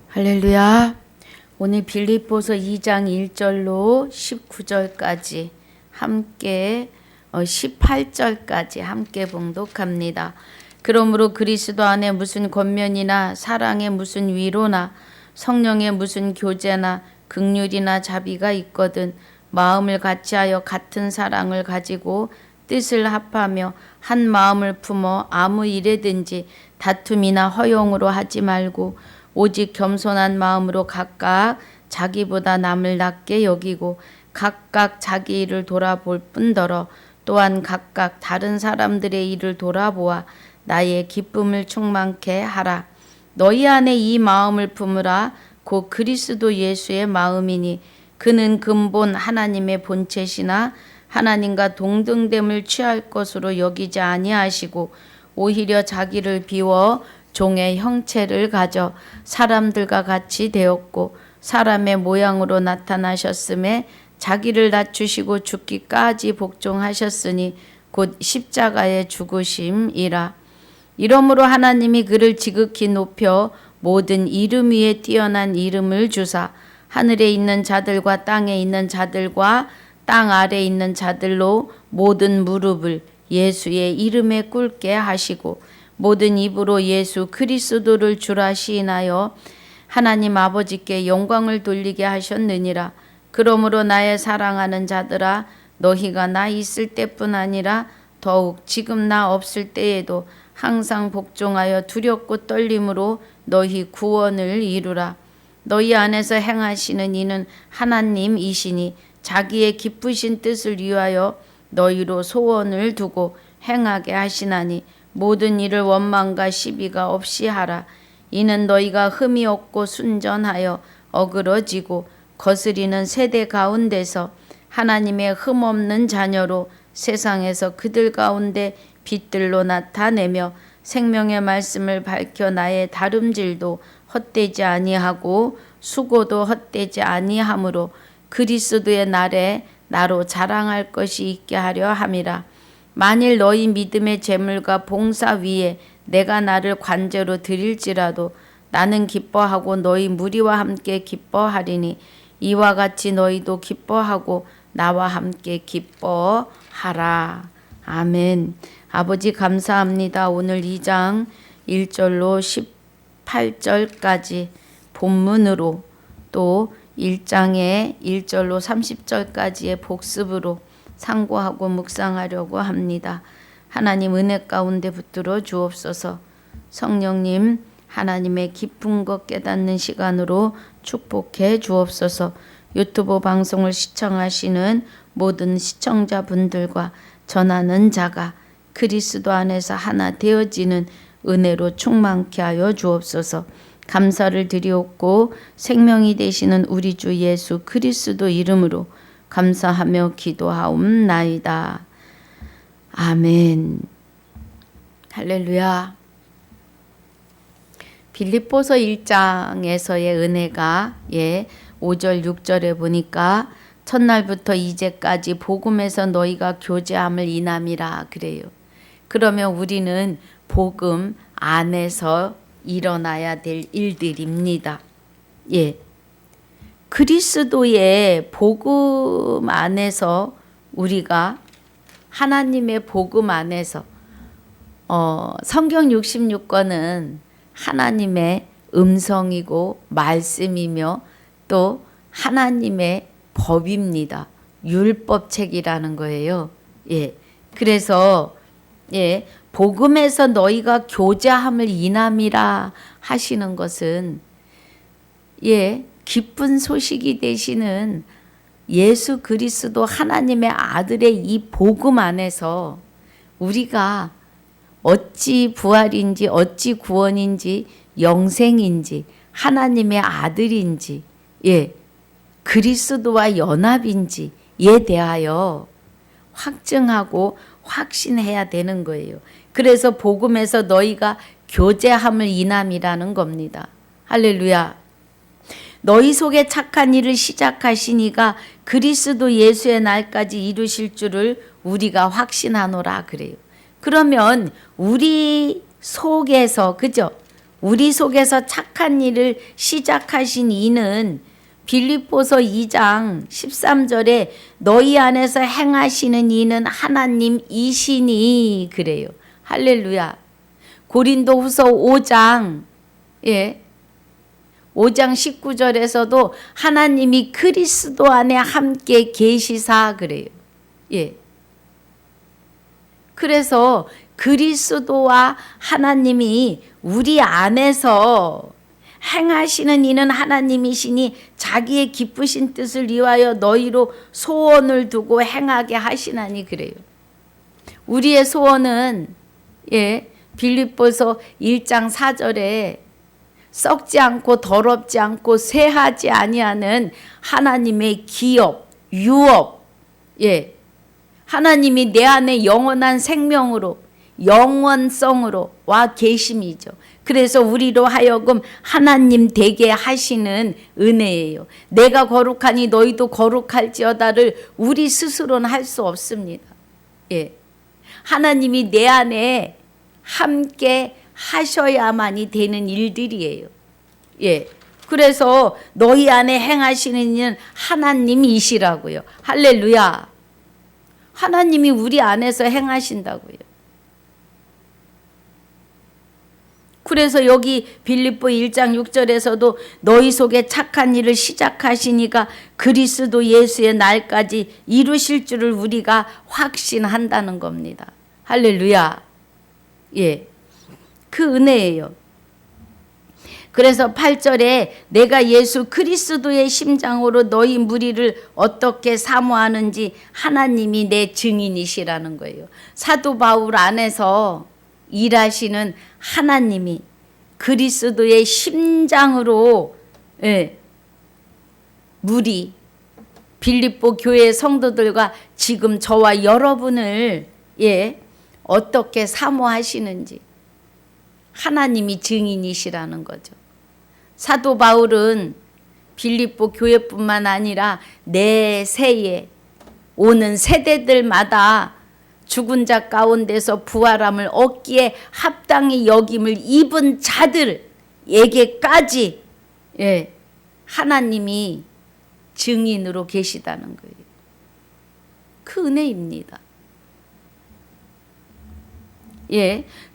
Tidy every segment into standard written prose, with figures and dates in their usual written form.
할렐루야. 오늘 빌립보서 2장 1절로 19절까지 함께 18절까지 함께 봉독합니다. 그러므로 그리스도 안에 무슨 권면이나 사랑에 무슨 위로나 성령의 무슨 교제나 긍휼이나 자비가 있거든 마음을 같이하여 같은 사랑을 가지고 뜻을 합하며 한 마음을 품어 아무 일에든지 다툼이나 허용으로 하지 말고 오직 겸손한 마음으로 각각 자기보다 남을 낮게 여기고 각각 자기 일을 돌아볼 뿐더러 또한 각각 다른 사람들의 일을 돌아보아 나의 기쁨을 충만케 하라. 너희 안에 이 마음을 품으라. 곧 그리스도 예수의 마음이니 그는 근본 하나님의 본체시나 하나님과 동등됨을 취할 것으로 여기지 아니하시고 오히려 자기를 비워 종의 형체를 가져 사람들과 같이 되었고 사람의 모양으로 나타나셨음에 자기를 낮추시고 죽기까지 복종하셨으니 곧 십자가의 죽으심이라. 이러므로 하나님이 그를 지극히 높여 모든 이름 위에 뛰어난 이름을 주사 하늘에 있는 자들과 땅에 있는 자들과 땅 아래에 있는 자들로 모든 무릎을 예수의 이름에 꿇게 하시고 모든 입으로 예수 그리스도를 주라 시인하여 하나님 아버지께 영광을 돌리게 하셨느니라. 그러므로 나의 사랑하는 자들아 너희가 나 있을 때뿐 아니라 더욱 지금 나 없을 때에도 항상 복종하여 두렵고 떨림으로 너희 구원을 이루라. 너희 안에서 행하시는 이는 하나님이시니 자기의 기쁘신 뜻을 위하여 너희로 소원을 두고 행하게 하시나니 모든 일을 원망과 시비가 없이 하라. 이는 너희가 흠이 없고 순전하여 어그러지고 거스리는 세대 가운데서 하나님의 흠 없는 자녀로 세상에서 그들 가운데 빛들로 나타내며 생명의 말씀을 밝혀 나의 다름질도 헛되지 아니하고 수고도 헛되지 아니하므로 그리스도의 날에 나로 자랑할 것이 있게 하려 함이라. 만일 너희 믿음의 재물과 봉사 위에 내가 나를 관제로 드릴지라도 나는 기뻐하고 너희 무리와 함께 기뻐하리니 이와 같이 너희도 기뻐하고 나와 함께 기뻐하라. 아멘. 아버지 감사합니다. 오늘 2장 1절로 18절까지 본문으로 또 1장의 1절로 30절까지의 복습으로 상고하고 묵상하려고 합니다. 하나님 은혜 가운데 붙들어 주옵소서. 성령님 하나님의 깊은 것 깨닫는 시간으로 축복해 주옵소서. 유튜브 방송을 시청하시는 모든 시청자분들과 전하는 자가 그리스도 안에서 하나 되어지는 은혜로 충만케 하여 주옵소서. 감사를 드리옵고 생명이 되시는 우리 주 예수 그리스도 이름으로 감사하며 기도하옵나이다. 아멘. 할렐루야. 빌립보서 1장에서의 은혜가 5절 6절에 보니까 첫날부터 이제까지 복음에서 너희가 교제함을 인함이라 그래요. 그러면 우리는 복음 안에서 일어나야 될 일들입니다. 그리스도의 복음 안에서 우리가 하나님의 복음 안에서 성경 66권은 하나님의 음성이고 말씀이며 또 하나님의 법입니다. 율법책이라는 거예요. 그래서 복음에서 너희가 교제함을 인함이라 하시는 것은 기쁜 소식이 되시는 예수 그리스도 하나님의 아들의 이 복음 안에서 우리가 어찌 부활인지 어찌 구원인지 영생인지 하나님의 아들인지 그리스도와 연합인지에 대하여 확증하고 확신해야 되는 거예요. 그래서 복음에서 너희가 교제함을 인함이라는 겁니다. 할렐루야. 너희 속에 착한 일을 시작하신 이가 그리스도 예수의 날까지 이루실 줄을 우리가 확신하노라 그래요. 그러면 우리 속에서 그죠? 우리 속에서 착한 일을 시작하신 이는 빌립보서 2장 13절에 너희 안에서 행하시는 이는 하나님이시니 그래요. 할렐루야. 고린도후서 5장 5장 19절에서도 하나님이 그리스도 안에 함께 계시사 그래요. 그래서 그리스도와 하나님이 우리 안에서 행하시는 이는 하나님이시니 자기의 기쁘신 뜻을 위하여 너희로 소원을 두고 행하게 하시나니 그래요. 우리의 소원은 빌립보서 1장 4절에 썩지 않고 더럽지 않고 쇠하지 아니하는 하나님의 기업, 유업, 하나님이 내 안에 영원한 생명으로 영원성으로 와 계심이죠. 그래서 우리로 하여금 하나님 되게 하시는 은혜예요. 내가 거룩하니 너희도 거룩할지어다를 우리 스스로는 할 수 없습니다. 하나님이 내 안에 함께 하셔야만이 되는 일들이에요. 그래서 너희 안에 행하시는 이는 하나님이시라고요. 할렐루야. 하나님이 우리 안에서 행하신다고요. 그래서 여기 빌립보 1장 6절에서도 너희 속에 착한 일을 시작하시니까 그리스도 예수의 날까지 이루실 줄을 우리가 확신한다는 겁니다. 할렐루야. 그 은혜예요. 그래서 8절에 내가 예수 그리스도의 심장으로 너희 무리를 어떻게 사모하는지 하나님이 내 증인이시라는 거예요. 사도 바울 안에서 일하시는 하나님이 그리스도의 심장으로 무리 빌립보 교회 성도들과 지금 저와 여러분을 어떻게 사모하시는지 하나님이 증인이시라는 거죠. 사도 바울은 빌립보 교회뿐만 아니라 내 세에 오는 세대들마다 죽은 자 가운데서 부활함을 얻기에 합당히 여김을 입은 자들에게까지 하나님이 증인으로 계시다는 거예요. 그 은혜입니다.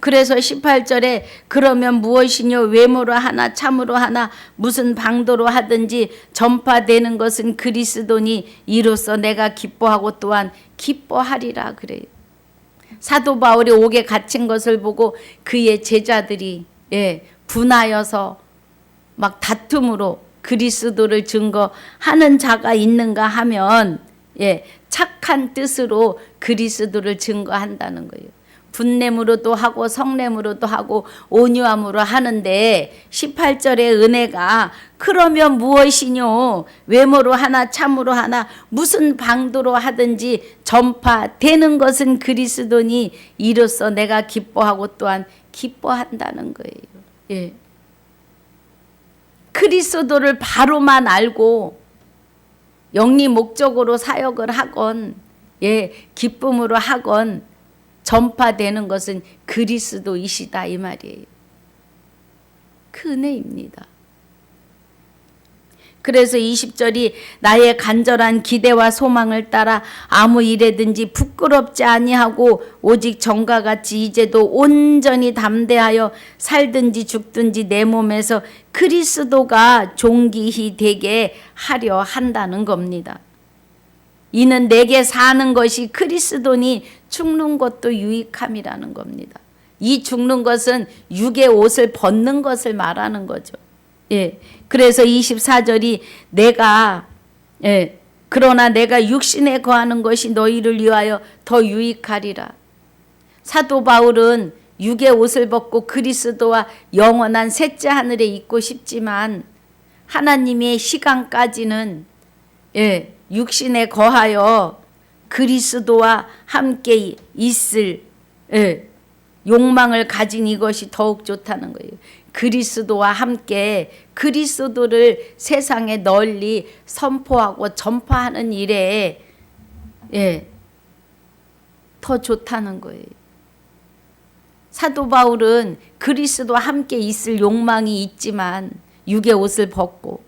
그래서 18절에 그러면 무엇이뇨 외모로 하나 참으로 하나 무슨 방도로 하든지 전파되는 것은 그리스도니 이로써 내가 기뻐하고 또한 기뻐하리라 그래요. 사도 바울이 옥에 갇힌 것을 보고 그의 제자들이 분하여서 막 다툼으로 그리스도를 증거하는 자가 있는가 하면 착한 뜻으로 그리스도를 증거한다는 거예요. 분냄으로도 하고 성냄으로도 하고 온유함으로 하는데 18절의 은혜가 그러면 무엇이뇨 외모로 하나 참으로 하나 무슨 방도로 하든지 전파되는 것은 그리스도니 이로써 내가 기뻐하고 또한 기뻐한다는 거예요. 그리스도를 바로만 알고 영리 목적으로 사역을 하건 기쁨으로 하건 전파되는 것은 그리스도이시다 이 말이에요. 그 은혜입니다. 그래서 20절이 나의 간절한 기대와 소망을 따라 아무 일에든지 부끄럽지 아니하고 오직 전과 같이 이제도 온전히 담대하여 살든지 죽든지 내 몸에서 그리스도가 존귀히 되게 하려 한다는 겁니다. 이는 내게 사는 것이 그리스도니 죽는 것도 유익함이라는 겁니다. 이 죽는 것은 육의 옷을 벗는 것을 말하는 거죠. 그래서 24절이 그러나 내가 육신에 거하는 것이 너희를 위하여 더 유익하리라. 사도 바울은 육의 옷을 벗고 그리스도와 영원한 셋째 하늘에 있고 싶지만 하나님의 시간까지는 육신에 거하여 그리스도와 함께 있을 욕망을 가진 이것이 더욱 좋다는 거예요. 그리스도와 함께 그리스도를 세상에 널리 선포하고 전파하는 일에 더 좋다는 거예요. 사도 바울은 그리스도와 함께 있을 욕망이 있지만 육의 옷을 벗고,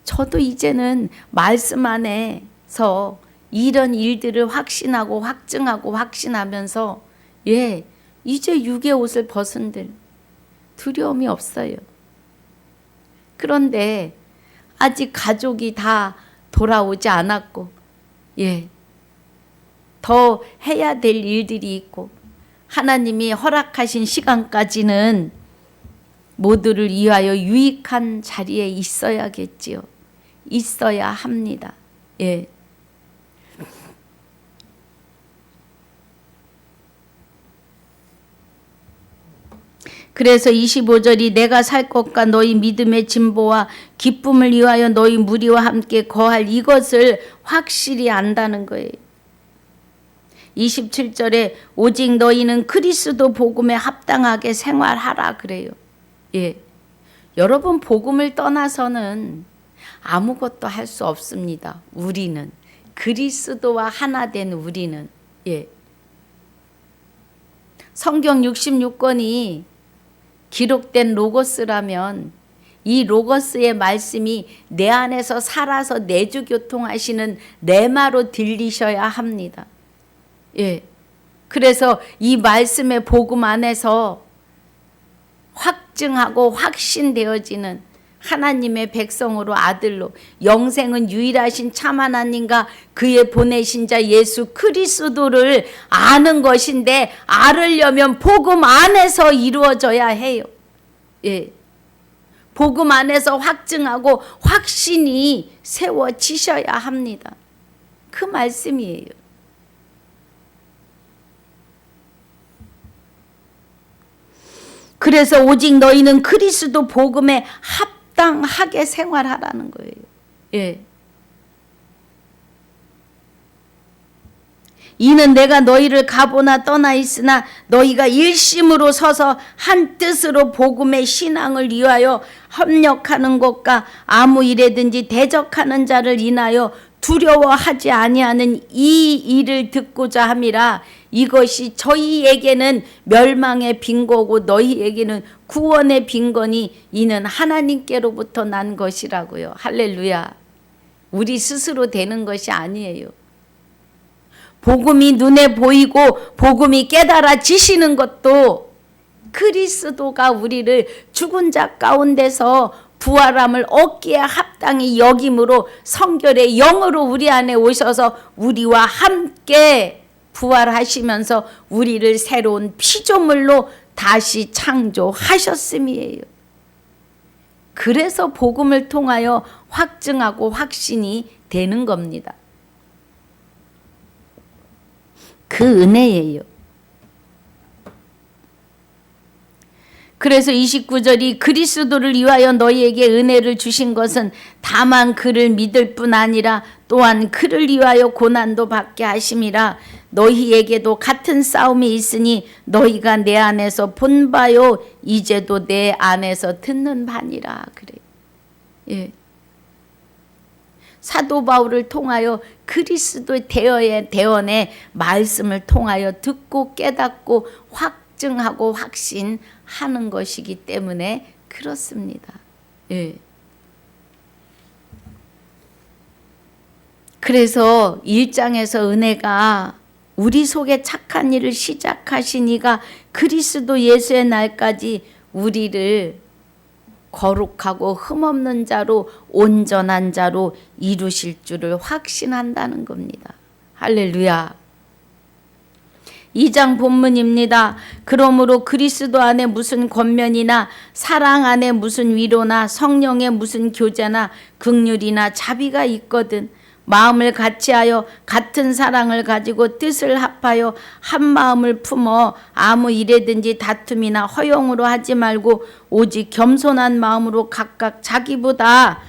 저도 이제는 말씀 안에서 이런 일들을 확신하고 확증하고 확신하면서 이제 육의 옷을 벗은들 두려움이 없어요. 그런데 아직 가족이 다 돌아오지 않았고 더 해야 될 일들이 있고 하나님이 허락하신 시간까지는 모두를 위하여 유익한 자리에 있어야겠지요. 있어야 합니다. 그래서 25절이 내가 살 것과 너희 믿음의 진보와 기쁨을 위하여 너희 무리와 함께 거할 이것을 확실히 안다는 거예요. 27절에 오직 너희는 그리스도 복음에 합당하게 생활하라 그래요. 여러분, 복음을 떠나서는 아무것도 할 수 없습니다. 우리는 그리스도와 하나 된 우리는 성경 66권이 기록된 로고스라면 이 로고스의 말씀이 내 안에서 살아서 내주교통하시는 레마로 들리셔야 합니다. 그래서 이 말씀의 복음 안에서 확증하고 확신되어지는 하나님의 백성으로 아들로 영생은 유일하신 참 하나님과 그의 보내신 자 예수 그리스도를 아는 것인데 알으려면 복음 안에서 이루어져야 해요. 복음 안에서 확증하고 확신이 세워지셔야 합니다. 그 말씀이에요. 그래서 오직 너희는 그리스도 복음에 합당하게 생활하라는 거예요. 이는 내가 너희를 가보나 떠나 있으나 너희가 일심으로 서서 한 뜻으로 복음의 신앙을 위하여 협력하는 것과 아무 일에든지 대적하는 자를 인하여 두려워하지 아니하는 이 일을 듣고자 함이라. 이것이 저희에게는 멸망의 빈거고 너희에게는 구원의 빈거니 이는 하나님께로부터 난 것이라고요. 할렐루야. 우리 스스로 되는 것이 아니에요. 복음이 눈에 보이고 복음이 깨달아지시는 것도 그리스도가 우리를 죽은 자 가운데서 부활함을 얻기에 합당히 여김으로 성결의 영으로 우리 안에 오셔서 우리와 함께 부활하시면서 우리를 새로운 피조물로 다시 창조하셨음이에요. 그래서 복음을 통하여 확증하고 확신이 되는 겁니다. 그 은혜예요. 그래서 29절이 그리스도를 위하여 너희에게 은혜를 주신 것은 다만 그를 믿을 뿐 아니라 또한 그를 위하여 고난도 받게 하심이라. 너희에게도 같은 싸움이 있으니 너희가 내 안에서 본 바요 이제도 내 안에서 듣는 바니라 그래요. 사도 바울을 통하여 그리스도의 대언의 말씀을 통하여 듣고 깨닫고 확증하고 확신하는 것이기 때문에 그렇습니다. 그래서 1장에서 은혜가 우리 속에 착한 일을 시작하신 이가 그리스도 예수의 날까지 우리를 거룩하고 흠없는 자로 온전한 자로 이루실 줄을 확신한다는 겁니다. 할렐루야. 2장 본문입니다. 그러므로 그리스도 안에 무슨 권면이나 사랑 안에 무슨 위로나 성령의 무슨 교제나 긍휼이나 자비가 있거든 마음을 같이하여 같은 사랑을 가지고 뜻을 합하여 한 마음을 품어 아무 일에든지 다툼이나 허용으로 하지 말고 오직 겸손한 마음으로 각각 자기보다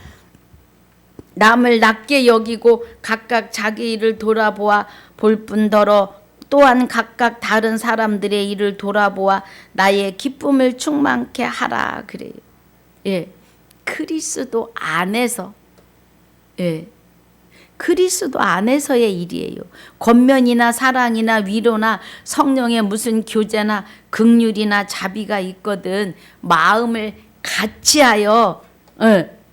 남을 낮게 여기고 각각 자기 일을 돌아보아 볼 뿐더러 또한 각각 다른 사람들의 일을 돌아보아 나의 기쁨을 충만케 하라 그래요. 그리스도 안에서 그리스도 안에서의 일이에요. 권면이나 사랑이나 위로나 성령의 무슨 교제나 긍휼이나 자비가 있거든 마음을 같이하여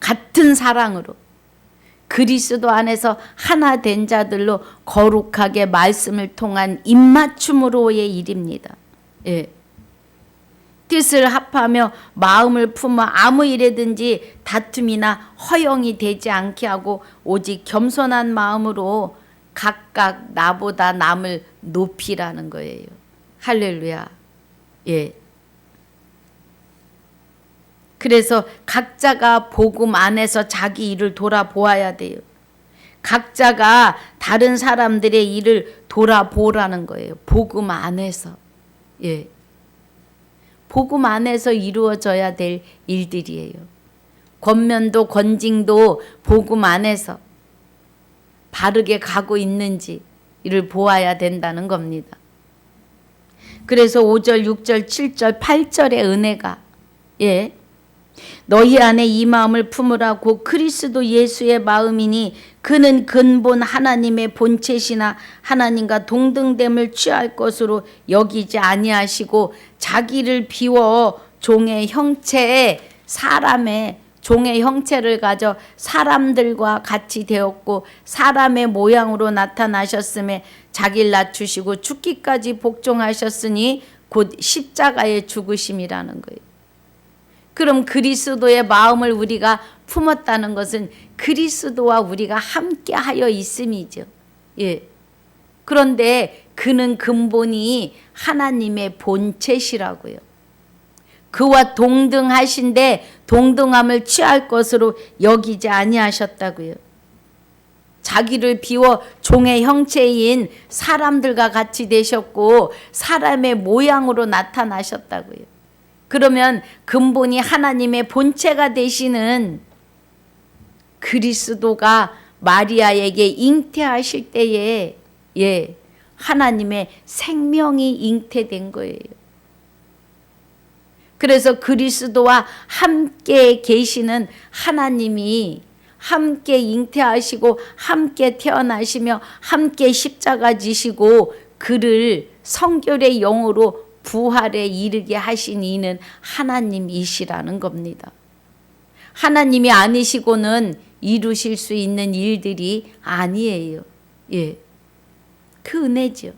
같은 사랑으로 그리스도 안에서 하나 된 자들로 거룩하게 말씀을 통한 입맞춤으로의 일입니다. 예. 뜻을 합하며 마음을 품어 아무 일에든지 다툼이나 허영이 되지 않게 하고 오직 겸손한 마음으로 각각 나보다 남을 높이라는 거예요. 할렐루야. 예. 그래서 각자가 복음 안에서 자기 일을 돌아보아야 돼요. 각자가 다른 사람들의 일을 돌아보라는 거예요. 복음 안에서. 예. 복음 안에서 이루어져야 될 일들이에요. 권면도 권징도 복음 안에서 바르게 가고 있는지 이를 보아야 된다는 겁니다. 그래서 5절, 6절, 7절, 8절의 은혜가 너희 안에 이 마음을 품으라고 그리스도 예수의 마음이니 그는 근본 하나님의 본체시나 하나님과 동등됨을 취할 것으로 여기지 아니하시고 자기를 비워 종의 형체에 사람의 종의 형체를 가져 사람들과 같이 되었고 사람의 모양으로 나타나셨음에 자기를 낮추시고 죽기까지 복종하셨으니 곧 십자가의 죽으심이라는 거예요. 그럼 그리스도의 마음을 우리가 품었다는 것은 그리스도와 우리가 함께 하여 있음이죠. 예. 그런데 그는 근본이 하나님의 본체시라고요. 그와 동등하신데 동등함을 취할 것으로 여기지 아니하셨다고요. 자기를 비워 종의 형체인 사람들과 같이 되셨고 사람의 모양으로 나타나셨다고요. 그러면 근본이 하나님의 본체가 되시는 그리스도가 마리아에게 잉태하실 때에 하나님의 생명이 잉태된 거예요. 그래서 그리스도와 함께 계시는 하나님이 함께 잉태하시고 함께 태어나시며 함께 십자가 지시고 그를 성결의 영으로 부활에 이르게 하신 이는 하나님이시라는 겁니다. 하나님이 아니시고는 이루실 수 있는 일들이 아니에요. 예. 그 은혜죠.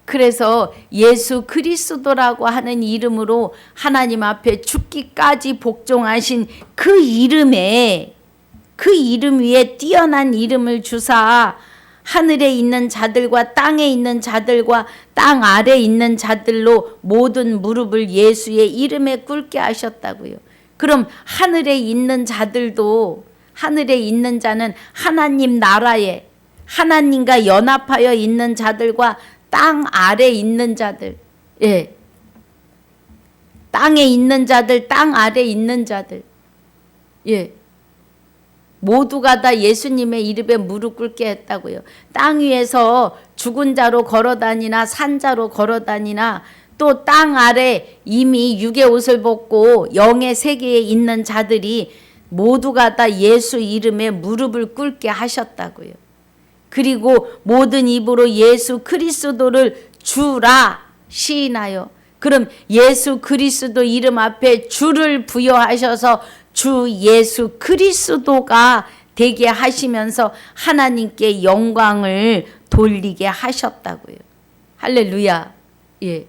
그래서 예수 그리스도라고 하는 이름으로 하나님 앞에 죽기까지 복종하신 그 이름에 그 이름 위에 뛰어난 이름을 주사 하늘에 있는 자들과 땅에 있는 자들과 땅 아래 있는 자들로 모든 무릎을 예수의 이름에 꿇게 하셨다고요. 그럼 하늘에 있는 자들도 하늘에 있는 자는 하나님 나라에 하나님과 연합하여 있는 자들과 땅 아래 있는 자들, 땅에 있는 자들, 땅 아래 있는 자들, 모두가 다 예수님의 이름에 무릎 꿇게 했다고요. 땅 위에서 죽은 자로 걸어다니나 산자로 걸어다니나 또 땅 아래 이미 육의 옷을 벗고 영의 세계에 있는 자들이 모두가 다 예수 이름에 무릎을 꿇게 하셨다고요. 그리고 모든 입으로 예수 그리스도를 주라 시인하여 그럼 예수 그리스도 이름 앞에 주를 부여하셔서 주 예수 그리스도가 되게 하시면서 하나님께 영광을 돌리게 하셨다고요. 할렐루야. 예.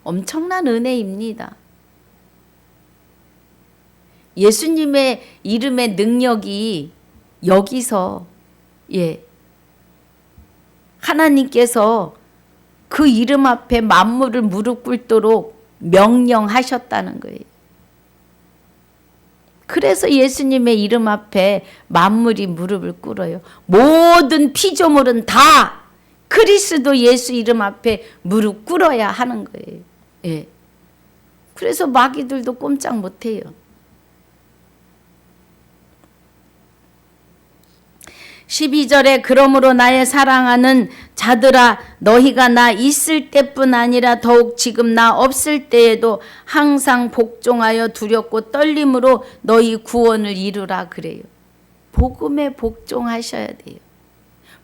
엄청난 은혜입니다. 예수님의 이름의 능력이 여기서 하나님께서 그 이름 앞에 만물을 무릎 꿇도록 명령하셨다는 거예요. 그래서 예수님의 이름 앞에 만물이 무릎을 꿇어요. 모든 피조물은 다 그리스도 예수 이름 앞에 무릎 꿇어야 하는 거예요. 예. 그래서 마귀들도 꼼짝 못해요. 12절에 그러므로 나의 사랑하는 자들아 너희가 나 있을 때뿐 아니라 더욱 지금 나 없을 때에도 항상 복종하여 두렵고 떨림으로 너희 구원을 이루라 그래요. 복음에 복종하셔야 돼요.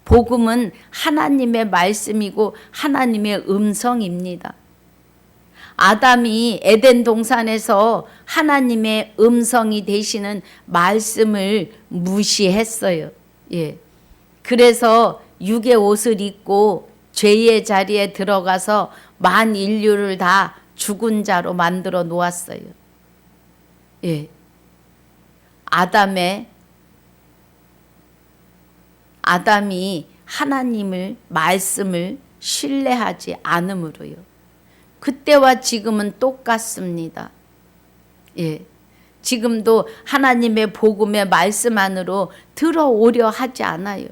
복음은 하나님의 말씀이고 하나님의 음성입니다. 아담이 에덴 동산에서 하나님의 음성이 되시는 말씀을 무시했어요. 예. 그래서 육의 옷을 입고 죄의 자리에 들어가서 만 인류를 다 죽은 자로 만들어 놓았어요. 예. 아담이 하나님을 말씀을 신뢰하지 않음으로요. 그때와 지금은 똑같습니다. 예. 지금도 하나님의 복음의 말씀 안으로 들어오려 하지 않아요.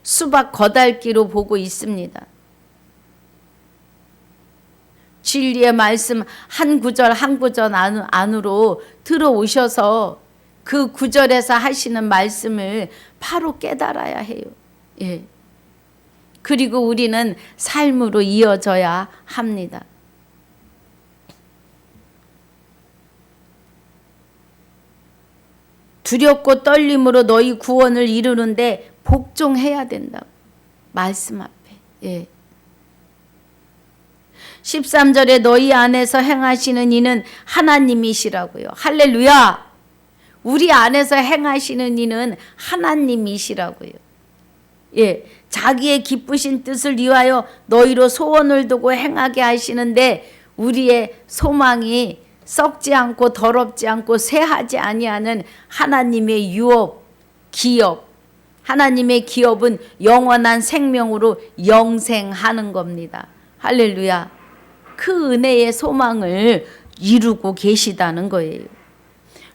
수박 거달기로 보고 있습니다. 진리의 말씀 한 구절 한 구절 안으로 들어오셔서 그 구절에서 하시는 말씀을 바로 깨달아야 해요. 예. 그리고 우리는 삶으로 이어져야 합니다. 두렵고 떨림으로 너희 구원을 이루는데 복종해야 된다고. 말씀 앞에. 예. 13절에 너희 안에서 행하시는 이는 하나님이시라고요. 할렐루야. 우리 안에서 행하시는 이는 하나님이시라고요. 예. 자기의 기쁘신 뜻을 위하여 너희로 소원을 두고 행하게 하시는데 우리의 소망이 썩지 않고 더럽지 않고 쇠하지 아니하는 하나님의 유업, 기업. 하나님의 기업은 영원한 생명으로 영생하는 겁니다. 할렐루야. 그 은혜의 소망을 이루고 계시다는 거예요.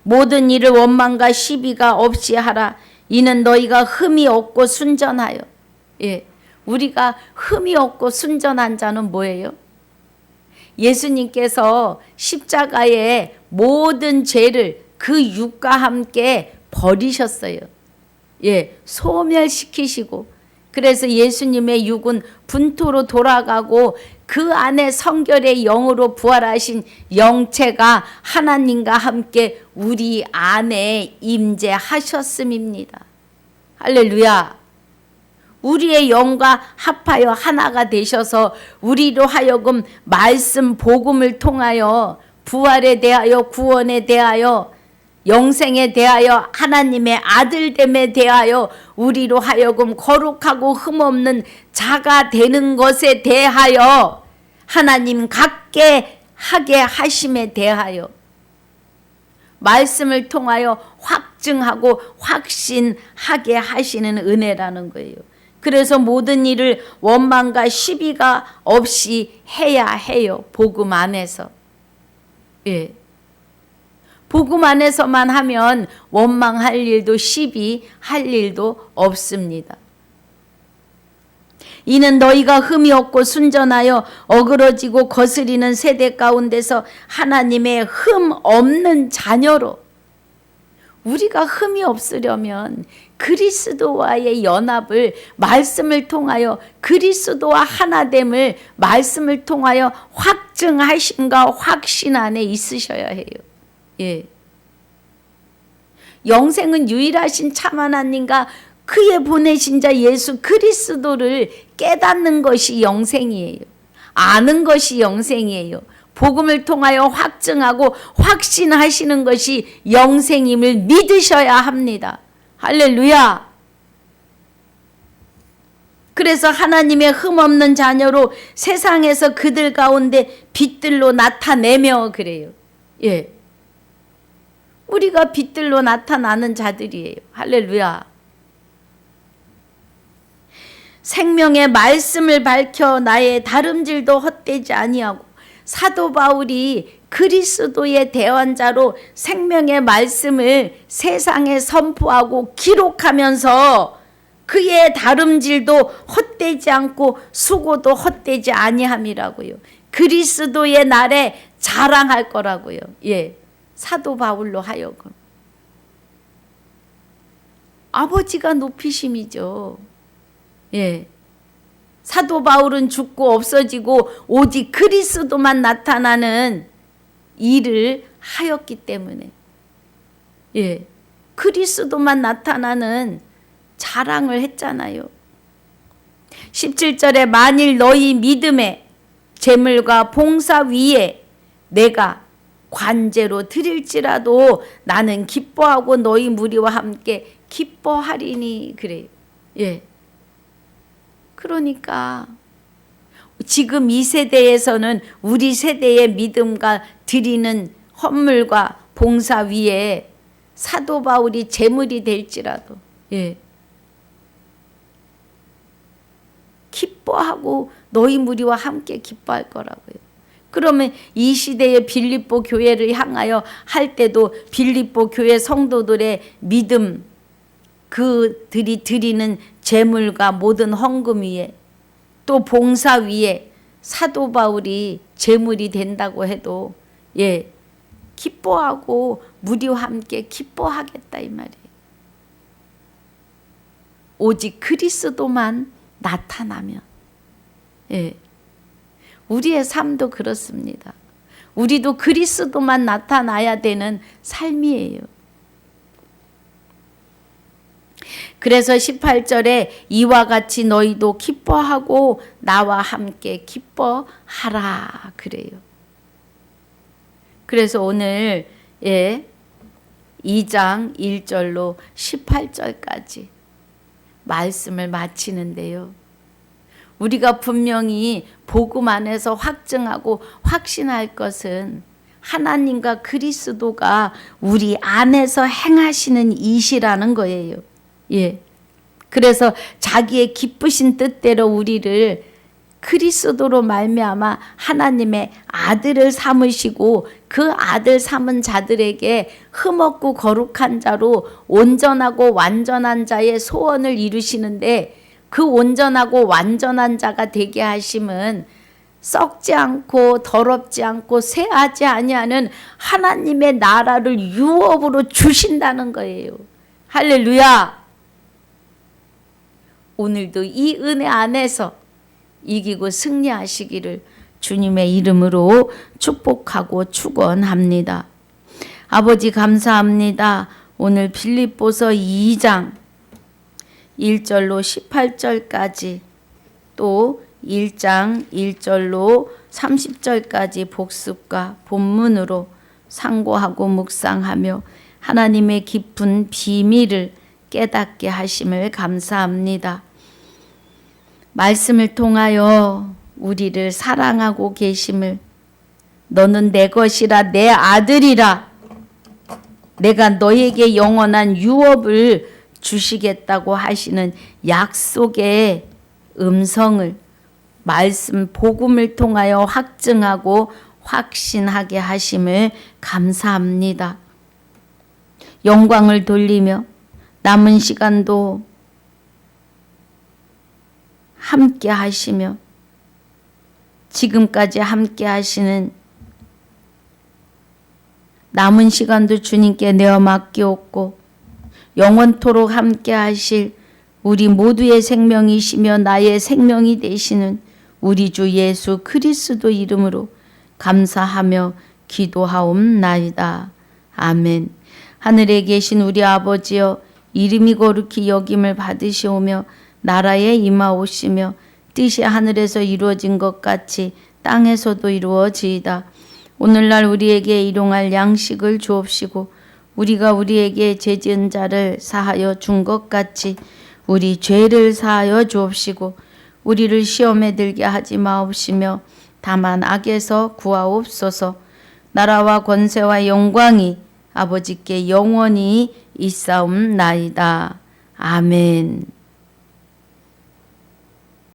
모든 일을 원망과 시비가 없이 하라. 이는 너희가 흠이 없고 순전하여. 예, 우리가 흠이 없고 순전한 자는 뭐예요? 예수님께서 십자가의 모든 죄를 그 육과 함께 버리셨어요. 예, 소멸시키시고 그래서 예수님의 육은 분토로 돌아가고 그 안에 성결의 영으로 부활하신 영체가 하나님과 함께 우리 안에 임재하셨음입니다. 할렐루야. 우리의 영과 합하여 하나가 되셔서 우리로 하여금 말씀 복음을 통하여 부활에 대하여 구원에 대하여 영생에 대하여 하나님의 아들됨에 대하여 우리로 하여금 거룩하고 흠없는 자가 되는 것에 대하여 하나님 같게 하게 하심에 대하여 말씀을 통하여 확증하고 확신하게 하시는 은혜라는 거예요. 그래서 모든 일을 원망과 시비가 없이 해야 해요. 복음 안에서. 예. 복음 안에서만 하면 원망할 일도 시비할 일도 없습니다. 이는 너희가 흠이 없고 순전하여 어그러지고 거스리는 세대 가운데서 하나님의 흠 없는 자녀로 우리가 흠이 없으려면 그리스도와의 연합을 말씀을 통하여 그리스도와 하나됨을 말씀을 통하여 확증하심과 확신 안에 있으셔야 해요. 예. 영생은 유일하신 참 하나님과 그의 보내신 자 예수 그리스도를 깨닫는 것이 영생이에요. 아는 것이 영생이에요. 복음을 통하여 확증하고 확신하시는 것이 영생임을 믿으셔야 합니다. 할렐루야. 그래서 하나님의 흠없는 자녀로 세상에서 그들 가운데 빛들로 나타내며 그래요. 예. 우리가 빛들로 나타나는 자들이에요. 할렐루야. 생명의 말씀을 밝혀 나의 다름질도 헛되지 아니하고 사도 바울이 그리스도의 대환자로 생명의 말씀을 세상에 선포하고 기록하면서 그의 다름질도 헛되지 않고 수고도 헛되지 아니함이라고요. 그리스도의 날에 자랑할 거라고요. 예. 사도 바울로 하여금. 아버지가 높이심이죠. 예. 사도 바울은 죽고 없어지고 오직 그리스도만 나타나는 일을 하였기 때문에, 예, 그리스도만 나타나는 자랑을 했잖아요. 17절에 만일 너희 믿음에 재물과 봉사 위에 내가 관제로 드릴지라도 나는 기뻐하고 너희 무리와 함께 기뻐하리니 그래요. 예. 그러니까 지금 이 세대에서는 우리 세대의 믿음과 드리는 헌물과 봉사 위에 사도 바울이 제물이 될지라도, 예, 기뻐하고 너희 무리와 함께 기뻐할 거라고요. 그러면 이 시대의 빌립보 교회를 향하여 할 때도 빌립보 교회 성도들의 믿음, 그들이 드리는 제물과 모든 헌금 위에 또 봉사 위에 사도 바울이 제물이 된다고 해도, 예, 기뻐하고 무리와 함께 기뻐하겠다 이 말이에요. 오직 그리스도만 나타나면, 예, 우리의 삶도 그렇습니다. 우리도 그리스도만 나타나야 되는 삶이에요. 그래서 18절에 이와 같이 너희도 기뻐하고 나와 함께 기뻐하라 그래요. 그래서 오늘, 예, 2장 1절로 18절까지 말씀을 마치는데요. 우리가 분명히 복음 안에서 확증하고 확신할 것은 하나님과 그리스도가 우리 안에서 행하시는 일이라는 거예요. 예. 그래서 자기의 기쁘신 뜻대로 우리를 그리스도로 말미암아 하나님의 아들을 삼으시고 그 아들 삼은 자들에게 흠없고 거룩한 자로 온전하고 완전한 자의 소원을 이루시는데, 그 온전하고 완전한 자가 되게 하심은 썩지 않고 더럽지 않고 쇠하지 아니하는 하나님의 나라를 유업으로 주신다는 거예요. 할렐루야. 오늘도 이 은혜 안에서 이기고 승리하시기를 주님의 이름으로 축복하고 축원합니다. 아버지 감사합니다. 오늘 빌립보서 2장 1절로 18절까지 또 1장 1절로 30절까지 복습과 본문으로 상고하고 묵상하며 하나님의 깊은 비밀을 깨닫게 하심을 감사합니다. 말씀을 통하여 우리를 사랑하고 계심을, 너는 내 것이라 내 아들이라 내가 너에게 영원한 유업을 주시겠다고 하시는 약속의 음성을 말씀 복음을 통하여 확증하고 확신하게 하심을 감사합니다. 영광을 돌리며 남은 시간도 함께 하시며 지금까지 함께 하시는 남은 시간도 주님께 내어 맡기옵고 영원토록 함께 하실 우리 모두의 생명이시며 나의 생명이 되시는 우리 주 예수 그리스도 이름으로 감사하며 기도하옵나이다. 아멘. 하늘에 계신 우리 아버지여, 이름이 거룩히 여김을 받으시오며 나라에 임하오시며 뜻이 하늘에서 이루어진 것 같이 땅에서도 이루어지이다. 오늘날 우리에게 일용할 양식을 주옵시고 우리가 우리에게 죄지은 자를 사하여 준 것 같이 우리 죄를 사하여 주옵시고 우리를 시험에 들게 하지 마옵시며 다만 악에서 구하옵소서. 나라와 권세와 영광이 아버지께 영원히 있사옵나이다. 아멘.